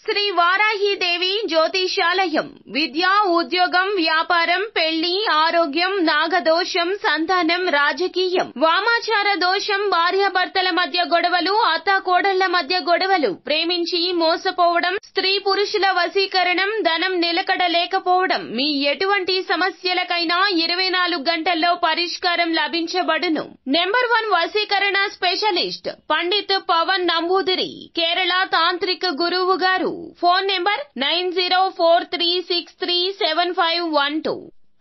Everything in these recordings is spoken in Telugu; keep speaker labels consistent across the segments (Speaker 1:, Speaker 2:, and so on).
Speaker 1: శ్రీ వారాహీదేవి జ్యోతిషాలయం. విద్య, ఉద్యోగం, వ్యాపారం, పెళ్లి, ఆరోగ్యం, నాగదోషం, సంతానం, రాజకీయం, వామాచార దోషం, భార్యాభర్తల మధ్య గొడవలు, అత్తాకోడళ్ల మధ్య గొడవలు, ప్రేమించి మోసపోవడం, స్త్రీ పురుషుల వశీకరణం, ధనం నిలకడ లేకపోవడం, మీ ఎటువంటి సమస్యలకైనా 24 గంటల్లో పరిష్కారం లభించబడును. నెంబర్ 1 వశీకరణ స్పెషలిస్ట్ పండిత్ పవన్ నంబూదిరి, కేరళ తాంత్రిక గురువు గారు. Phone number 9043637512.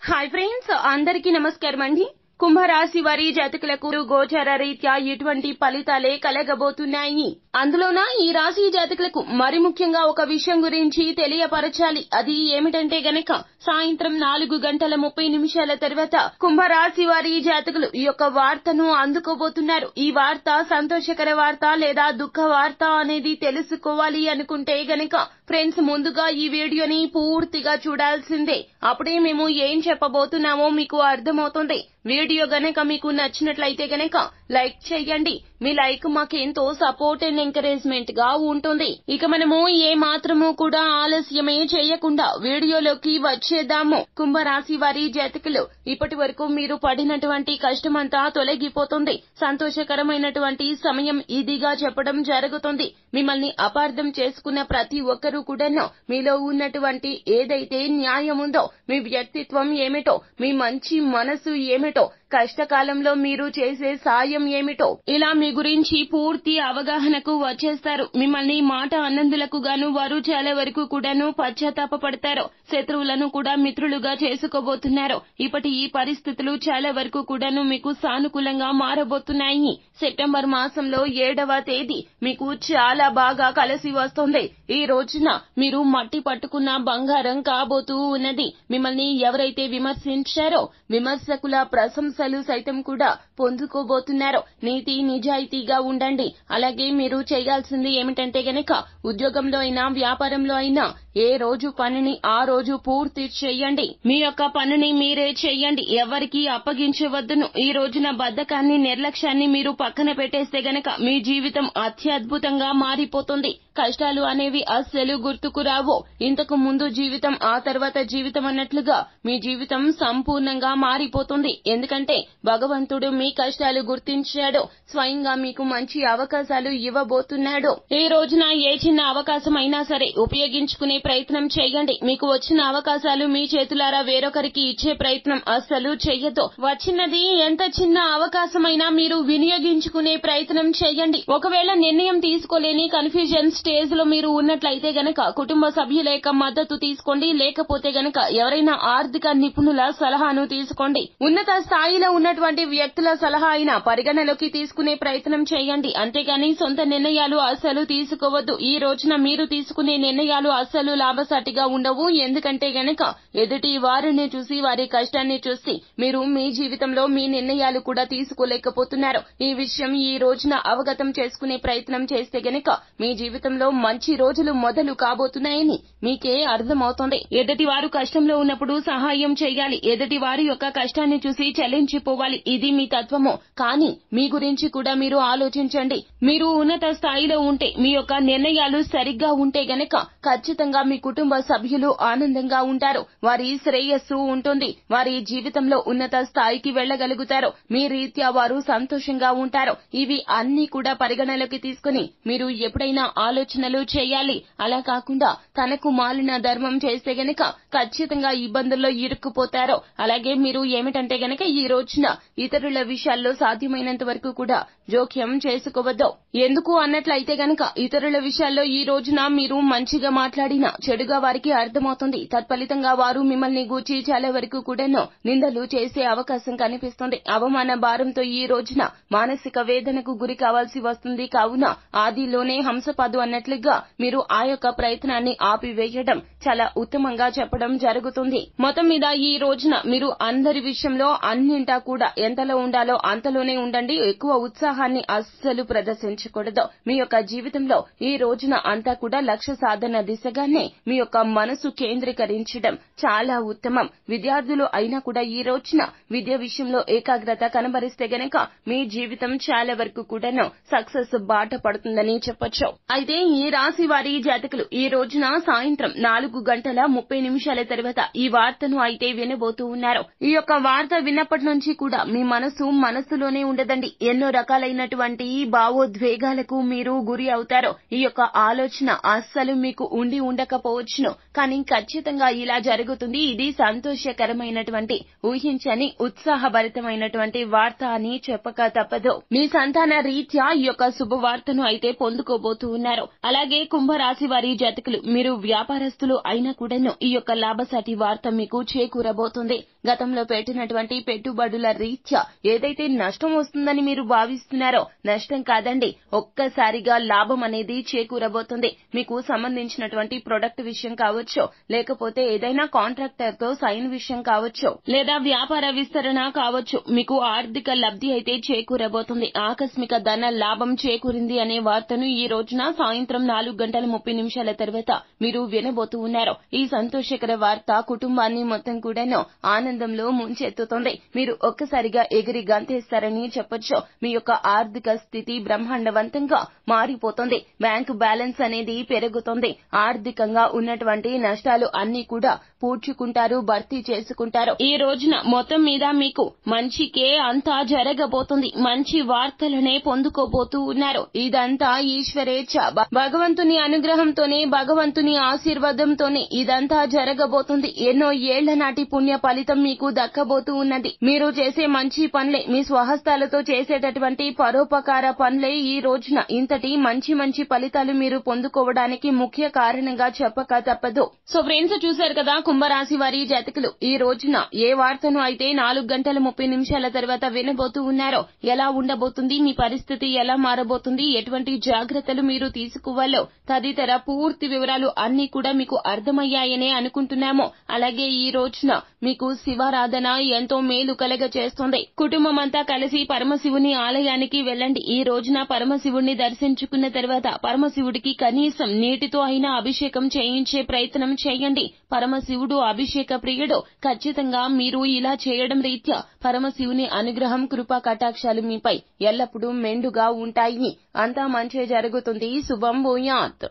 Speaker 1: హాయ్ ఫ్రెండ్స్, అందరికీ నమస్కారం అండి. కుంభరాశి వారి జాతకులకు గోచార రీత్యా ఎటువంటి ఫలితాలే కలగబోతున్నాయి. అందులోన ఈ రాశి జాతకులకు మరి ముఖ్యంగా ఒక విషయం గురించి తెలియపరచాలి. అది ఏమిటంటే గనక సాయంత్రం 4:30 తర్వాత కుంభరాశి వారి జాతకులు ఈ యొక్క వార్తను అందుకోబోతున్నారు. ఈ వార్త సంతోషకర వార్త లేదా దుఃఖ వార్త అనేది తెలుసుకోవాలి అనుకుంటే గనక ఫ్రెండ్స్, ముందుగా ఈ వీడియోని పూర్తిగా చూడాల్సిందే. అప్పుడే మేము ఏం చెప్పబోతున్నామో మీకు అర్థమవుతుంది. వీడియో గనక మీకు నచ్చినట్లయితే గనక లైక్ చేయండి. మీ లైక్ మాకెంతో సపోర్ట్ అండ్ ఎంకరేజ్మెంట్ గా ఉంటుంది. ఇక మనము ఏ మాత్రము కూడా ఆలస్యమే చేయకుండా వీడియోలోకి వచ్చేద్దాము. కుంభరాశి వారి జాతకులు, ఇప్పటి వరకు మీరు పడినటువంటి కష్టమంతా తొలగిపోతుంది. సంతోషకరమైనటువంటి సమయం ఇదిగా చెప్పడం జరుగుతుంది. మిమ్మల్ని అపార్థం చేసుకున్న ప్రతి ఒక్కరూ కూడాను మీలో ఉన్నటువంటి ఏదైతే న్యాయం ఉందో, మీ వ్యక్తిత్వం ఏమిటో, మీ మంచి మనసు ఏమిటో, కష్టకాలంలో మీరు చేసే సాయం ఏమిటో, ఇలా మీ గురించి పూర్తి అవగాహనకు వచ్చేస్తారు. మిమ్మల్ని మాట అన్నందులకు గాను వారు చాలా వరకు కూడాను పశ్చాత్తాపపడతారు. శత్రువులను కూడా మిత్రులుగా చేసుకోబోతున్నారు. ఇప్పటి ఈ పరిస్థితులు చాలా వరకు కూడాను మీకు సానుకూలంగా మారబోతున్నాయి. సెప్టెంబర్ మాసంలో 7వ తేదీ మీకు చాలా బాగా కలిసి వస్తుంది. ఈ రోజున మీరు మట్టి పట్టుకున్న బంగారం కాబోతూ ఉన్నది. మిమ్మల్ని ఎవరైతే విమర్శించారో విమర్శకుల ప్రశంసలు సైతం కూడా పొందుకోబోతున్నారు. నీతి నిజాయితీగా ఉండండి. అలాగే మీరు చేయాల్సింది ఏమిటంటే గనక ఉద్యోగంలో అయినా వ్యాపారంలో అయినా ఏ రోజు పనిని ఆ రోజు పూర్తి చేయండి. మీ యొక్క పనిని మీరే చేయండి. ఎవరికి అప్పగించవద్దును. ఈ రోజున బద్ధకాన్ని, నిర్లక్ష్యాన్ని మీరు పక్కన పెట్టేస్తే గనక మీ జీవితం అత్యద్భుతంగా మారిపోతుంది. కష్టాలు అనేవి అస్సలు గుర్తుకు రావు. ఇంతకు ముందు జీవితం, ఆ తర్వాత జీవితం అన్నట్లుగా మీ జీవితం సంపూర్ణంగా మారిపోతుంది. ఎందుకంటే భగవంతుడు మీ కష్టాలు గుర్తించాడు. స్వయంగా మీకు మంచి అవకాశాలు ఇవ్వబోతున్నాడు. ఈ రోజున ఏ చిన్న అవకాశం అయినా సరే ఉపయోగించుకునే ప్రయత్నం చేయండి. మీకు వచ్చిన అవకాశాలు మీ చేతులారా వేరొకరికి ఇచ్చే ప్రయత్నం అస్సలు చెయ్యొద్దు. వచ్చినది ఎంత చిన్న అవకాశమైనా మీరు వినియోగించుకునే ప్రయత్నం చేయండి. ఒకవేళ నిర్ణయం తీసుకోలేని కన్ఫ్యూజన్ స్టేజ్ లో మీరు ఉన్నట్లయితే గనక కుటుంబ సభ్యుల యొక్క మద్దతు తీసుకోండి. లేకపోతే గనక ఎవరైనా ఆర్థిక నిపుణుల సలహాను తీసుకోండి. ఉన్నత స్థాయిలో ఉన్నటువంటి వ్యక్తుల సలహా అయినా పరిగణలోకి తీసుకునే ప్రయత్నం చేయండి. అంతేగాని సొంత నిర్ణయాలు అస్సలు తీసుకోవద్దు. ఈ రోజున మీరు తీసుకునే నిర్ణయాలు అస్సలు లాభసాటిగా ఉండవు. ఎందుకంటే గనక ఎదుటి వారిని చూసి, వారి కష్టాన్ని చూసి మీరు మీ జీవితంలో మీ నిర్ణయాలు కూడా తీసుకోలేకపోతున్నారు. ఈ విషయం ఈ రోజున అవగతం చేసుకునే ప్రయత్నం చేస్తే గనక మీ జీవితంలో మంచి రోజులు మొదలు కాబోతున్నాయని మీకే అర్థమవుతుంది. ఎదుటి వారు కష్టంలో ఉన్నప్పుడు సహాయం చేయాలి. ఎదుటి వారి యొక్క కష్టాన్ని చూసి చెల్లించిపోవాలి. ఇది మీ తత్వము. కానీ మీ గురించి కూడా మీరు ఆలోచించండి. మీరు ఉన్నత స్థాయిలో ఉంటే, మీ యొక్క నిర్ణయాలు సరిగ్గా ఉంటే గనక ఖచ్చితంగా మీ కుటుంబ సభ్యులు ఆనందంగా ఉంటారు. వారి శ్రేయస్సు ఉంటుంది. వారి జీవితంలో ఉన్నత స్థాయికి వెళ్లగలుగుతారు. మీ రీత్యా వారు సంతోషంగా ఉంటారు. ఇవి అన్ని కూడా పరిగణలోకి తీసుకుని మీరు ఎప్పుడైనా ఆలోచనలు చేయాలి. అలా కాకుండా తనకు మాలిన ధర్మం చేస్తే గనక ఖచ్చితంగా ఇబ్బందుల్లో ఇరుక్కుపోతారు. అలాగే మీరు ఏమిటంటే గనక ఈ రోజున ఇతరుల విషయాల్లో సాధ్యమైనంత వరకు కూడా జోక్యం చేసుకోవద్దు. ఎందుకు అన్నట్లయితే గనక ఇతరుల విషయాల్లో ఈ రోజున మీరు మంచిగా మాట్లాడినా చెడుగా వారికి అర్థమవుతుంది. తత్ఫలితంగా వారు మిమ్మల్ని గూర్చి చాలా వరకు కూడాను నిందలు చేసే అవకాశం కనిపిస్తుంది. అవమాన భారంతో ఈ రోజున మానసిక వేదనకు గురి కావాల్సి వస్తుంది. కావున ఆదిలోనే హంసపాదు అన్నట్లుగా మీరు ఆ యొక్క ప్రయత్నాన్ని ఆపివేయడం చాలా ఉత్తమంగా చెప్పడం జరుగుతుంది. మొత్తం మీద ఈ రోజున మీరు అందరి విషయంలో అన్నింటా కూడా ఎంతలో ఉండాలో అంతలోనే ఉండండి. ఎక్కువ ఉత్సాహాన్ని అస్సలు ప్రదర్శించకూడదు. మీ యొక్క జీవితంలో ఈ రోజున అంతా కూడా లక్ష్య సాధన దిశగానే మీదనే మీ యొక్క మనసు కేంద్రీకరించడం చాలా ఉత్తమం. విద్యార్థులు అయినా కూడా ఈ రోజున విద్య విషయంలో ఏకాగ్రత కనబరిస్తే గనక మీ జీవితం చాలా వరకు కూడాను సక్సెస్ బాట పడుతుందని చెప్పొచ్చు. అయితే ఈ రాశి వారి జాతకులు ఈ రోజున సాయంత్రం 4:30 తర్వాత ఈ వార్తను అయితే వినబోతూ ఉన్నారు. ఈ యొక్క వార్త విన్నప్పటి నుంచి కూడా మీ మనసులోనే ఉండదండి. ఎన్నో రకాలైనటువంటి భావోద్వేగాలకు మీరు గురి అవుతారు. ఈ యొక్క ఆలోచన అస్సలు మీకు ఉండకపోవచ్చును. కానీ ఖచ్చితంగా ఇలా జరుగుతుంది. ఇది సంతోషకరమైనటువంటి ఊహించని ఉత్సాహభరితమైనటువంటి వార్త అని చెప్పక తప్పదు. మీ సంతాన రీత్యా ఈ యొక్క శుభవార్తను అయితే పొందుకోబోతూ ఉన్నారు. అలాగే కుంభరాశి వారి జాతకులు మీరు వ్యాపారస్తులు అయినా కూడాను ఈ యొక్క లాభసాటి వార్త మీకు చేకూరబోతుంది. గతంలో పెట్టినటువంటి పెట్టుబడుల రీత్యా ఏదైతే నష్టం వస్తుందని మీరు భావిస్తున్నారో నష్టం కాదండి, ఒక్కసారిగా లాభం అనేది చేకూరబోతుంది. మీకు సంబంధించినటువంటి ప్రొడక్ట్ విషయం కావచ్చు, లేకపోతే ఏదైనా కాంట్రాక్టర్ తో సైన్ విషయం కావచ్చు, లేదా వ్యాపార విస్తరణ కావచ్చు, మీకు ఆర్థిక లబ్ధి అయితే చేకూరబోతుంది. ఆకస్మిక ధన లాభం చేకూరింది అనే వార్తను ఈ రోజున సాయంత్రం 4:30 తర్వాత మీరు వినబోతూ ఉన్నారు. ఈ సంతోషకర వార్త కుటుంబాన్ని మొత్తం కూడాను ఆనందంలో ముంచెత్తుతుంది. మీరు ఒక్కసారిగా ఎగిరి గంతేస్తారని చెప్పొచ్చు. మీ యొక్క ఆర్థిక స్థితి బ్రహ్మాండవంతంగా మారిపోతుంది. బ్యాంకు బ్యాలెన్స్ అనేది పెరుగుతుంది. ఆర్థికంగా ఉన్నటువంటి నష్టాలు అన్ని కూడా పూడ్చుకుంటారు, భర్తీ చేసుకుంటారు. ఈ రోజున మొత్తం మీద మీకు మంచికే అంతా జరగబోతుంది. మంచి వార్తలనే పొందుకోబోతూ ఉన్నారు. ఇదంతా ఈశ్వరేచ్ఛ, భగవంతుని అనుగ్రహంతోనే, భగవంతుని ఆశీర్వాదంతోనే ఇదంతా జరగబోతుంది. ఎన్నో ఏళ్ల నాటి పుణ్య ఫలితం మీకు దక్కబోతూ ఉన్నది. మీరు చేసే మంచి పనులే, మీ స్వహస్తాలతో చేసేటటువంటి పరోపకార పనులే ఈ రోజున ఇంతటి మంచి ఫలితాలు మీరు పొందుకోవడానికి ముఖ్య కారణంగా చెప్పక తప్పదు. సో ఫ్రెండ్స్, చూశారు కదా కుంభరాశి వారి జాతకులు ఈ రోజున ఏ వార్తను అయితే 4:30 తర్వాత వినబోతూ ఉన్నారో, ఎలా ఉండబోతుంది, మీ పరిస్థితి ఎలా మారబోతుంది, ఎటువంటి జాగ్రత్తలు మీరు తీసుకోవాలో తదితర పూర్తి వివరాలు అన్ని కూడా మీకు అర్థమయ్యాయనే అనుకుంటున్నాము. అలాగే ఈ రోజున మీకు శివారాధన ఎంతో మేలు కలగ చేస్తుంది. కుటుంబమంతా కలిసి పరమశివుని ఆలయానికి వెళ్ళండి. ఈ రోజున పరమశివుణ్ణి దర్శించుకున్న తర్వాత పరమశివుడికి కనీసం నీటితో అయినా అభిషేకం చేయించే ప్రయత్నం చేయండి. పరమశివుడు అభిషేక ప్రియుడు. ఖచ్చితంగా మీరు ఇలా చేయడం రీత్యా పరమశివుని అనుగ్రహం, కృపా కటాక్షాలు మీపై ఎల్లప్పుడూ మెండుగా ఉంటాయి. అంతా మంచే జరుగుతుంది. శుభం భూయాత్.